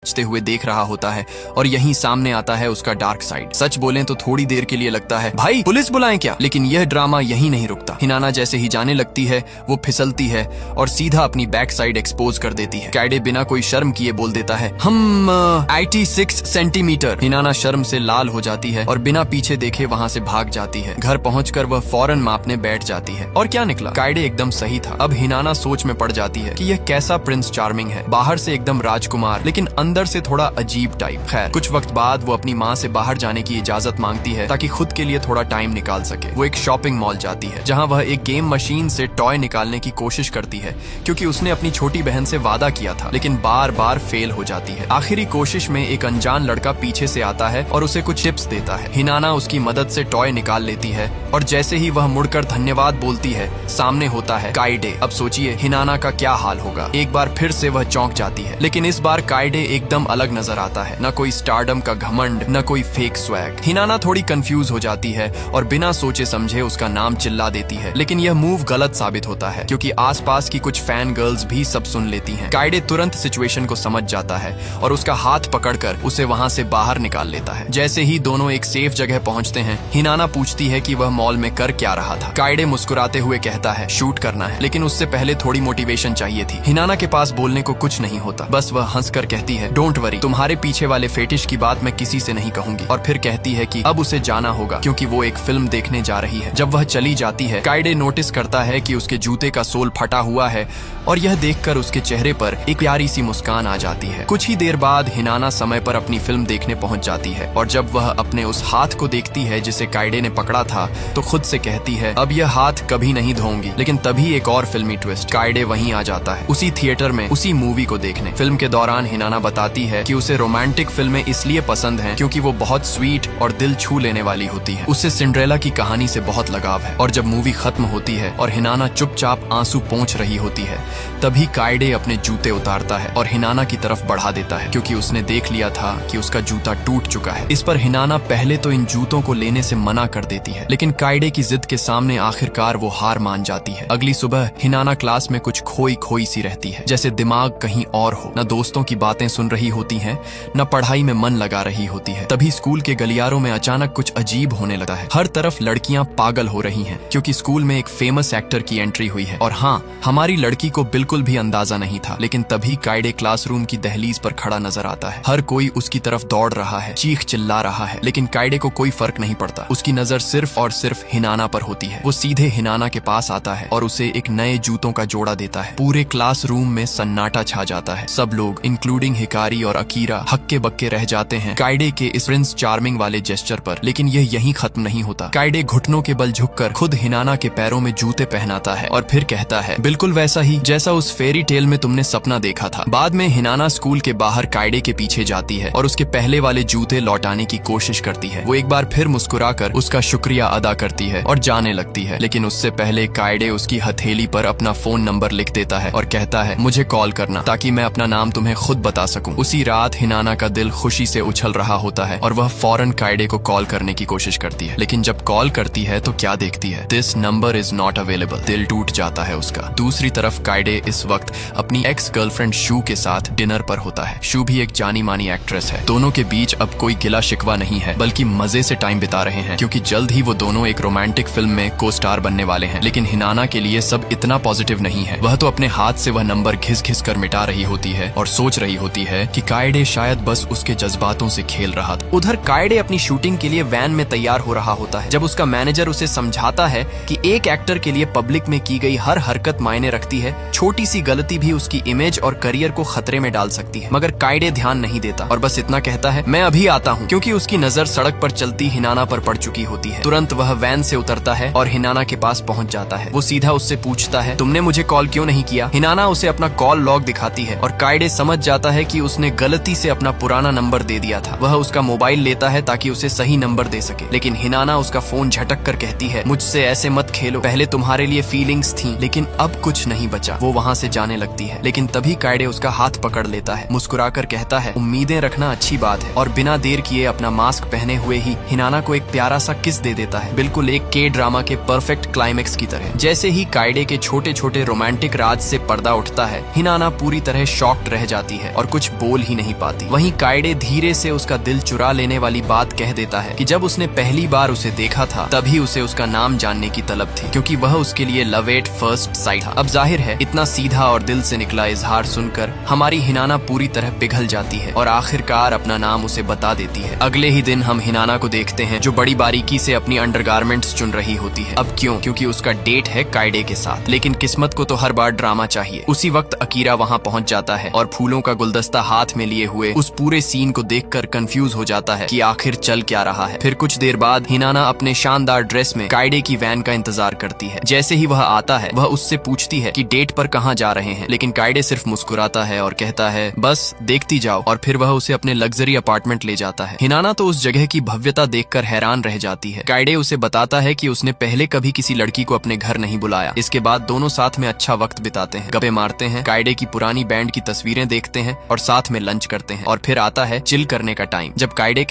बचते हुए देख रहा होता है और यहीं सामने आता है उसका डार्क साइड। सच बोलें तो थोड़ी देर के लिए लगता है भाई पुलिस बुलाएं क्या, लेकिन यह ड्रामा यहीं नहीं रुकता। हिनाना जैसे ही जाने लगती है वो फिसलती है और सीधा अपनी बैक साइड एक्सपोज कर देती है। काइडे बिना कोई शर्म किए बोल देता है हम 86 सेंटीमीटर। हिनाना शर्म से लाल हो जाती है और बिना पीछे देखे वहाँ से भाग जाती है। घर पहुंचकर वह फौरन मापने बैठ जाती है और क्या निकला, काइडे एकदम सही था। अब हिनाना सोच में पड़ जाती है कि यह कैसा प्रिंस चार्मिंग है, बाहर से एकदम राजकुमार लेकिन अंदर से थोड़ा अजीब टाइप। खैर कुछ वक्त बाद वो अपनी माँ से बाहर जाने की इजाजत मांगती है ताकि खुद के लिए थोड़ा टाइम निकाल सके। वो एक शॉपिंग मॉल जाती है जहाँ वह एक गेम मशीन से टॉय निकालने की कोशिश करती है क्योंकि उसने अपनी छोटी बहन से वादा किया था, लेकिन बार बार फेल हो जाती है। आखिरी कोशिश में एक अनजान लड़का पीछे से आता है और उसे कुछ टिप्स देता है। हिनाना उसकी मदद से टॉय निकाल लेती है और जैसे ही वह मुड़कर धन्यवाद बोलती है सामने होता है काइडे। अब सोचिए हिनाना का क्या हाल होगा। एक बार फिर से वह चौंक जाती है, लेकिन इस बार काइडे एकदम अलग नजर आता है। न कोई स्टारडम का घमंड, न कोई फेक स्वैग। हिनाना थोड़ी कंफ्यूज हो जाती है और बिना सोचे समझे उसका नाम चिल्ला देती है, लेकिन यह मूव गलत साबित होता है क्योंकि आसपास की कुछ फैन गर्ल्स भी सब सुन लेती हैं। काइडे तुरंत सिचुएशन को समझ जाता है और उसका हाथ पकड़कर उसे वहाँ से बाहर निकाल लेता है। जैसे ही दोनों एक सेफ जगह पहुँचते हैं, हिनाना पूछती है कि वह मॉल में कर क्या रहा था। काइडे मुस्कुराते हुए कहता है शूट करना है, लेकिन उससे पहले थोड़ी मोटिवेशन चाहिए थी। हिनाना के पास बोलने को कुछ नहीं होता, बस वह हंसकर कहती है डोंट वरी, तुम्हारे पीछे वाले फेटिश की बात मैं किसी से नहीं कहूंगी। और फिर कहती है कि अब उसे जाना होगा क्योंकि वो एक फिल्म देखने जा रही है। जब वह चली जाती है, काइडे नोटिस करता है कि उसके जूते का सोल फटा हुआ है और यह देखकर उसके चेहरे पर एक प्यारी सी मुस्कान आ जाती है। कुछ ही देर बाद हिनाना समय पर अपनी फिल्म देखने पहुंच जाती है और जब वह अपने उस हाथ को देखती है जिसे काइडे ने पकड़ा था तो खुद से कहती है अब यह हाथ कभी नहीं धोऊंगी। लेकिन तभी एक और फिल्मी ट्विस्ट, काइडे वहीं आ जाता है उसी थिएटर में उसी मूवी को देखने। फिल्म के दौरान हिनाना बताती है कि उसे रोमांटिक फिल्में इसलिए पसंद हैं क्योंकि वो बहुत स्वीट और दिल छू लेने वाली होती है। उसे सिंड्रेला की कहानी से बहुत लगाव है। और जब मूवी खत्म होती है और हिनाना चुपचाप आंसू पोंछ रही होती है, तभी काइडे अपने जूते उतारता है और हिनाना की तरफ बढ़ा देता है क्योंकि उसने देख लिया था कि उसका जूता टूट चुका है। इस पर हिनाना पहले तो इन जूतों को लेने से मना कर देती है, लेकिन काइडे की जिद के सामने आखिरकार वो हार मान जाती है। अगली सुबह हिनाना क्लास में कुछ खोई खोई सी रहती है, जैसे दिमाग कहीं और हो। न दोस्तों की बातें सुन रही होती है, न पढ़ाई में मन लगा रही होती है। तभी स्कूल के गलियारों में अचानक कुछ अजीब होने लगा है। हर तरफ लड़कियां पागल हो रही हैं क्योंकि स्कूल में एक फेमस एक्टर की एंट्री हुई है। और हाँ, हमारी लड़की को बिल्कुल भी अंदाजा नहीं था, लेकिन तभी काइडे क्लासरूम की दहलीज पर खड़ा नजर आता है। हर कोई उसकी तरफ दौड़ रहा है, चीख चिल्ला रहा है, लेकिन काइडे को कोई फर्क नहीं पड़ता। उसकी नजर सिर्फ और सिर्फ हिनाना पर होती है। वो सीधे हिनाना के पास आता है और उसे एक नए जूतों का जोड़ा देता है। पूरे क्लासरूम में सन्नाटा छा जाता है। सब लोग इंक्लूडिंग हिकारी और अकीरा हक्के बक्के रह जाते हैं काइडे के इस प्रिंस चार्मिंग वाले जेस्चर पर। लेकिन यह यहीं खत्म नहीं होता। काइडे घुटनों के बल झुककर खुद हिनाना के पैरों में जूते पहनाता है और फिर कहता है बिल्कुल वैसा ही जैसा उस फेरी टेल में तुमने सपना देखा था। बाद में हिनाना स्कूल के बाहर काइडे के पीछे जाती है और उसके पहले वाले जूते लौटाने की कोशिश करती है। वो एक बार फिर मुस्कुराकर उसका शुक्रिया अदा करती है और जाने लगती है, लेकिन उससे पहले काइडे उसकी हथेली पर अपना फोन नंबर लिख देता है और कहता है मुझे कॉल करना ताकि मैं अपना नाम तुम्हें खुद बता सकूं। उसी रात हिनाना का दिल खुशी से उछल रहा होता है और वह फौरन काइडे को कॉल करने की कोशिश करती है, लेकिन जब कॉल करती है तो क्या देखती है, this number is not available. दिल टूट जाता है उसका। दूसरी तरफ काइडे इस वक्त अपनी एक्स गर्लफ्रेंड शू के साथ डिनर पर होता है। शू भी एक जानी मानी एक्ट्रेस है। दोनों के बीच अब कोई गिला शिकवा नहीं है, बल्कि मजे से टाइम बिता रहे हैं क्योंकि जल्द ही वो दोनों एक रोमांटिक फिल्म में को स्टार बनने वाले हैं। लेकिन हिनाना के लिए सब इतना पॉजिटिव नहीं है। वह तो अपने हाथ से वह नंबर घिस घिस कर मिटा रही होती है और सोच रही होती है कि काइडे शायद बस उसके जज्बातों से खेल रहा था। उधर काइडे अपनी शूटिंग के लिए वैन में तैयार हो रहा होता है जब उसका मैनेजर उसे समझाता है कि एक एक्टर के लिए पब्लिक में की गई हर हरकत मायने रखती है। छोटी सी गलती भी उसकी इमेज और करियर को खतरे में डाल सकती है। मगर काइडे ध्यान नहीं देता और बस इतना कहता है मैं अभी आता हूँ, क्योंकि उसकी नजर सड़क पर चलती हिनाना पर पड़ चुकी होती है। तुरंत वह वैन से उतरता है और हिनाना के पास पहुँच जाता है। वो सीधा उससे पूछता है तुमने मुझे कॉल क्यों नहीं किया। हिनाना उसे अपना कॉल लॉग दिखाती है और काइडे समझ जाता है कि उसने गलती से अपना पुराना नंबर दे दिया था। वह उसका मोबाइल लेता है ताकि उसे सही नंबर दे सके, लेकिन हिनाना उसका फोन झटक कर कहती है मुझसे ऐसे मत खेलो, पहले तुम्हारे लिए फीलिंग्स थी लेकिन अब कुछ नहीं बचा। वो वहाँ से जाने लगती है, लेकिन तभी काइडे उसका हाथ पकड़ लेता है। मुस्कुराकर कहता है उम्मीदें रखना अच्छी बात है, और बिना देर किए अपना मास्क पहने हुए ही हिनाना को एक प्यारा सा किस दे देता है, बिल्कुल एक के ड्रामा के परफेक्ट क्लाइमेक्स की तरह। जैसे ही काइडे के छोटे छोटे रोमांटिक राज से पर्दा उठता है, हिनाना पूरी तरह शॉक्ड रह जाती है और कुछ बोल ही नहीं पाती। वहीं काइडे धीरे से उसका दिल चुरा लेने वाली बात कह देता है कि जब उसने पहली बार उसे देखा था तभी उसे उसका नाम जानने की तलब थी, क्योंकि वह उसके लिए लव एट फर्स्ट साइट था। अब जाहिर है इतना सीधा और दिल से निकला इजहार सुनकर हमारी हिनाना पूरी तरह पिघल जाती है और आखिरकार अपना नाम उसे बता देती है। अगले ही दिन हम हिनाना को देखते हैं जो बड़ी बारीकी से अपनी अंडरगारमेंट्स चुन रही होती है। अब क्यों? क्योंकि उसका डेट है काइडे के साथ। लेकिन किस्मत को तो हर बार ड्रामा चाहिए। उसी वक्त अकीरा वहाँ पहुँच जाता है और फूलों का गुलदस्ता हाथ में लिए हुए उस पूरे सीन को देखकर कंफ्यूज हो जाता है कि आखिर चल क्या रहा है। फिर कुछ देर बाद हिनाना अपने शानदार ड्रेस में काइडे की वैन का इंतजार करती है। जैसे ही वह आता है वह उससे पूछती है कि डेट पर कहाँ जा रहे हैं, लेकिन काइडे सिर्फ मुस्कुराता है और कहता है बस देखती जाओ, और फिर वह उसे अपने लग्जरी अपार्टमेंट ले जाता है। हिनाना तो उस जगह की भव्यता देखकर हैरान रह जाती है। काइडे उसे बताता है कि उसने पहले कभी किसी लड़की को अपने घर नहीं बुलाया। इसके बाद दोनों साथ में अच्छा वक्त बिताते हैं, गप्पे मारते हैं, काइडे की पुरानी बैंड की तस्वीरें देखते हैं और साथ में लंच करते हैं। और फिर आता है चिल करने का टाइम, जब काइडे